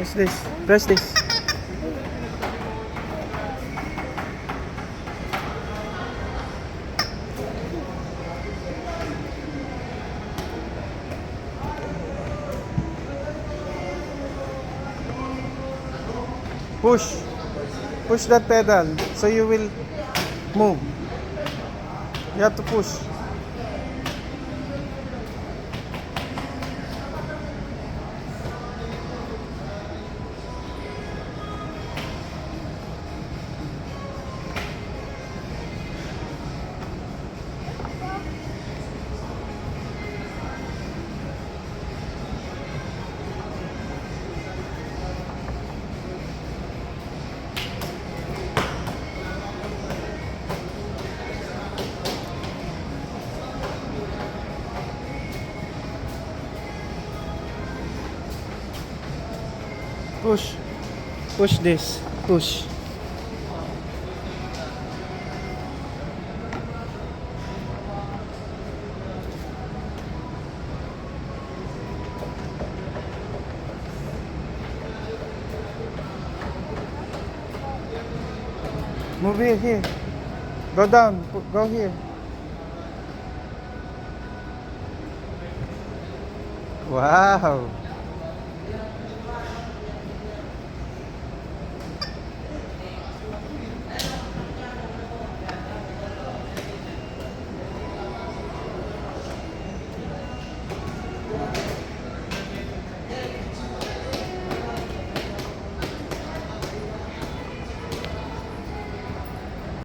What's this? Press this. Push. Push that pedal so you will move. You have to push. Push. Push this. Push. Move here. Go down. Go here. Wow.